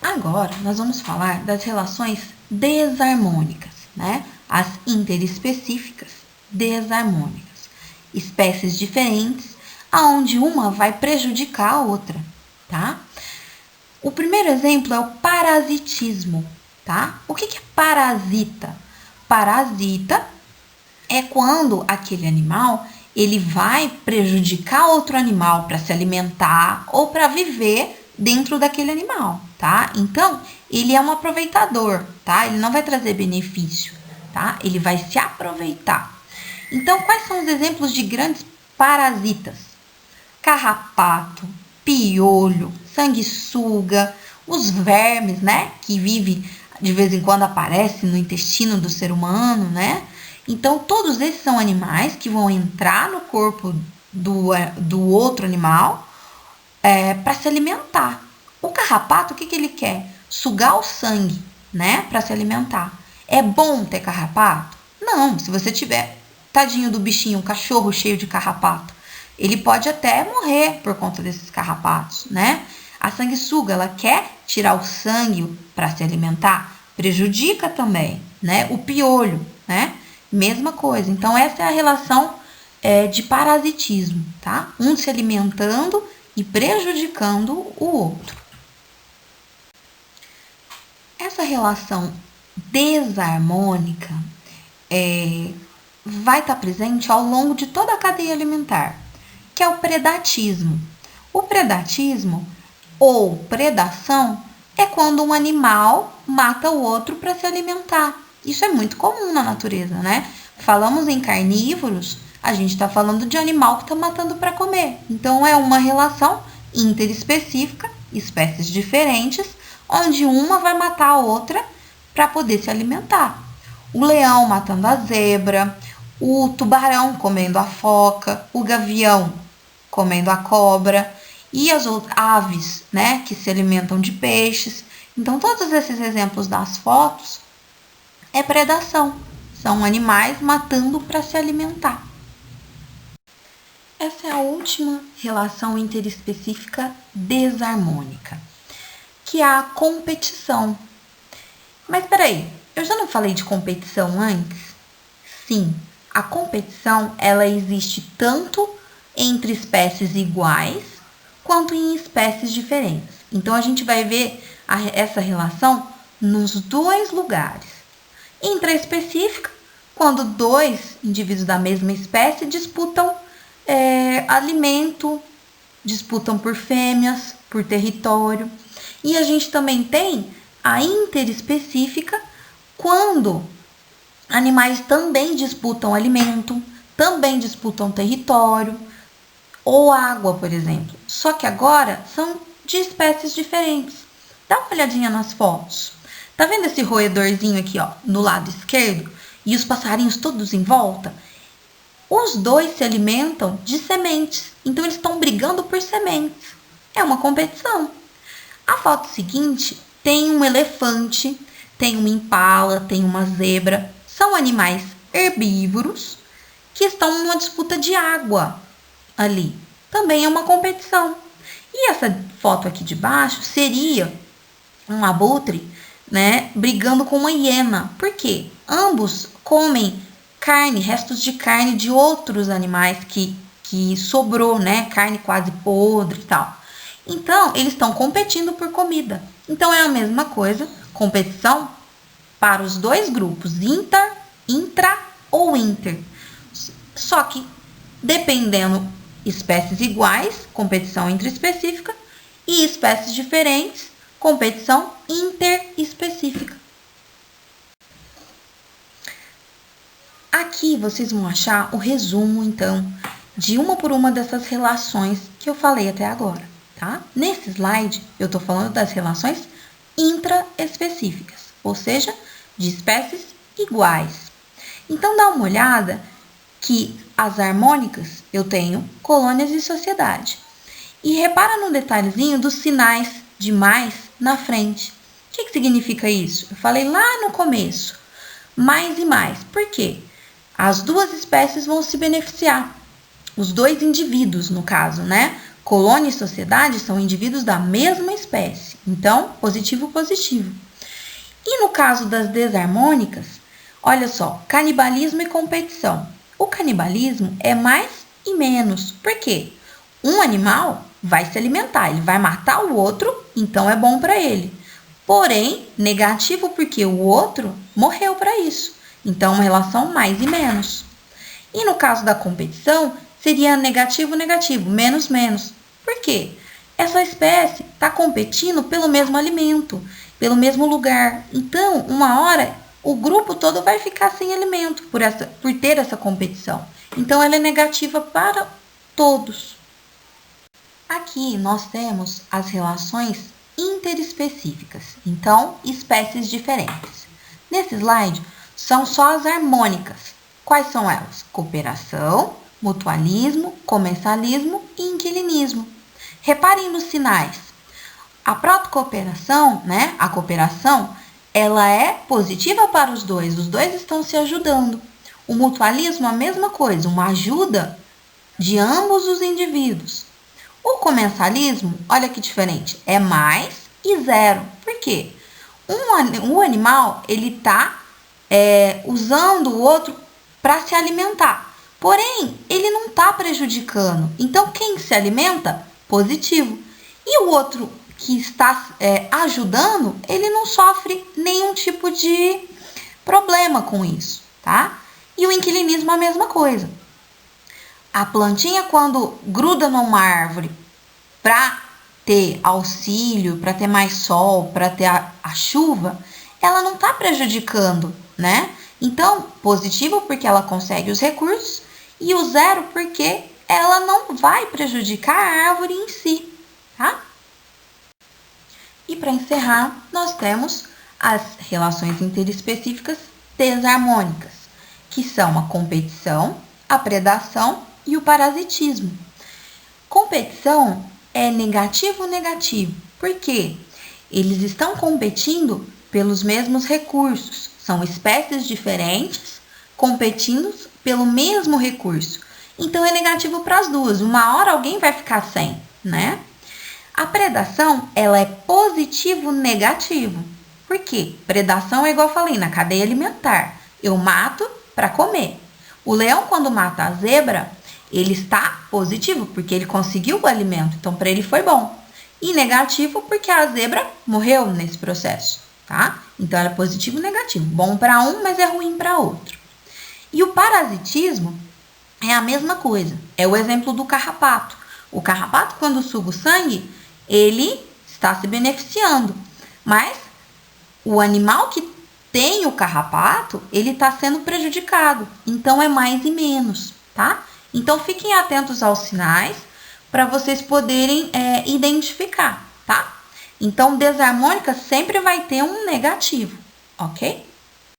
Agora, nós vamos falar das relações desarmônicas, né? As interespecíficas desarmônicas. Espécies diferentes, aonde uma vai prejudicar a outra, tá? O primeiro exemplo é o parasitismo, tá? O que é parasita? Parasita é quando aquele animal ele vai prejudicar outro animal para se alimentar ou para viver dentro daquele animal, tá? Então, ele é um aproveitador, tá? Ele não vai trazer benefício, tá? Ele vai se aproveitar. Então, quais são os exemplos de grandes parasitas? Carrapato, piolho, sanguessuga, os vermes, né? Que vivem, de vez em quando aparecem no intestino do ser humano, né? Então, todos esses são animais que vão entrar no corpo do outro animal para se alimentar. O carrapato, o que ele quer? Sugar o sangue, né? Para se alimentar. É bom ter carrapato? Não, se você tiver, tadinho do bichinho, um cachorro cheio de carrapato, ele pode até morrer por conta desses carrapatos, né? A sanguessuga, ela quer tirar o sangue para se alimentar, prejudica também, né? O piolho, né? Mesma coisa. Então, essa é a relação de parasitismo, tá? Um se alimentando e prejudicando o outro. Essa relação desarmônica vai estar presente ao longo de toda a cadeia alimentar, que é o predatismo. O predatismo ou predação é quando um animal mata o outro para se alimentar. Isso é muito comum na natureza, né? Falamos em carnívoros, a gente está falando de animal que está matando para comer. Então, é uma relação interespecífica, espécies diferentes, onde uma vai matar a outra para poder se alimentar. O leão matando a zebra, o tubarão comendo a foca, o gavião comendo a cobra e as outras aves, né, que se alimentam de peixes. Então, todos esses exemplos das fotos é predação. São animais matando para se alimentar. Essa é a última relação interespecífica desarmônica, que é a competição. Mas peraí, eu já não falei de competição antes? Sim, a competição ela existe tanto entre espécies iguais quanto em espécies diferentes. Então, a gente vai ver essa relação nos dois lugares. Intraespecífica, quando dois indivíduos da mesma espécie disputam alimento, disputam por fêmeas, por território. E a gente também tem a interespecífica, quando animais também disputam alimento, também disputam território ou água, por exemplo. Só que agora são de espécies diferentes. Dá uma olhadinha nas fotos. Tá vendo esse roedorzinho aqui, ó, no lado esquerdo? E os passarinhos todos em volta? Os dois se alimentam de sementes. Então, eles estão brigando por sementes. É uma competição. A foto seguinte tem um elefante, tem um impala, tem uma zebra. São animais herbívoros que estão numa disputa de água ali. Também é uma competição. E essa foto aqui de baixo seria um abutre, né, brigando com uma hiena. Por quê? Ambos comem carne, restos de carne de outros animais que sobrou, né, carne quase podre e tal. Então, eles estão competindo por comida. Então, é a mesma coisa, competição para os dois grupos, intra ou inter. Só que, dependendo, espécies iguais, competição intraespecífica, e espécies diferentes, competição interespecífica. Aqui vocês vão achar o resumo, então, de uma por uma dessas relações que eu falei até agora, tá? Nesse slide, eu estou falando das relações intraespecíficas, ou seja, de espécies iguais. Então, dá uma olhada que as harmônicas eu tenho colônias e sociedade. E repara no detalhezinho dos sinais de mais na frente. O que significa isso? Eu falei lá no começo, mais e mais. Por quê? As duas espécies vão se beneficiar. Os dois indivíduos, no caso, né? Colônia e sociedade são indivíduos da mesma espécie. Então, positivo, positivo. E no caso das desarmônicas, olha só, canibalismo e competição. O canibalismo é mais e menos. Por quê? Um animal vai se alimentar, ele vai matar o outro, então é bom para ele. Porém, negativo porque o outro morreu para isso. Então, uma relação mais e menos. E no caso da competição, seria negativo, negativo, menos, menos. Por quê? Essa espécie está competindo pelo mesmo alimento, pelo mesmo lugar. Então, uma hora, o grupo todo vai ficar sem alimento por ter essa competição. Então, ela é negativa para todos. Aqui nós temos as relações interespecíficas, então, espécies diferentes. Nesse slide, são só as harmônicas. Quais são elas? Cooperação, mutualismo, comensalismo e inquilinismo. Reparem nos sinais. A protocooperação, né, a cooperação, ela é positiva para os dois estão se ajudando. O mutualismo, a mesma coisa, uma ajuda de ambos os indivíduos. O comensalismo, olha que diferente, é mais e zero. Por quê? Um animal, ele está usando o outro para se alimentar. Porém, ele não está prejudicando. Então, quem se alimenta? Positivo. E o outro que está ajudando, ele não sofre nenhum tipo de problema com isso, tá? E o inquilinismo é a mesma coisa. A plantinha, quando gruda numa árvore para ter auxílio, para ter mais sol, para ter a chuva, ela não está prejudicando, né? Então, positivo porque ela consegue os recursos e o zero porque ela não vai prejudicar a árvore em si, tá? E para encerrar, nós temos as relações interespecíficas desarmônicas, que são a competição, a predação e o parasitismo. Competição é negativo-negativo, porque eles estão competindo pelos mesmos recursos, são espécies diferentes competindo pelo mesmo recurso. Então é negativo para as duas, uma hora alguém vai ficar sem, né? A predação, ela é positivo-negativo. Por quê? Predação é igual eu falei, na cadeia alimentar. Eu mato para comer. O leão, quando mata a zebra, ele está positivo, porque ele conseguiu o alimento. Então, para ele foi bom. E negativo, porque a zebra morreu nesse processo, tá? Então, ela é positivo e negativo. Bom para um, mas é ruim para outro. E o parasitismo é a mesma coisa. É o exemplo do carrapato. O carrapato, quando suga o sangue, ele está se beneficiando. Mas o animal que tem o carrapato, ele está sendo prejudicado. Então, é mais e menos, tá? Então, fiquem atentos aos sinais para vocês poderem identificar, tá? Então, desarmônica sempre vai ter um negativo, ok?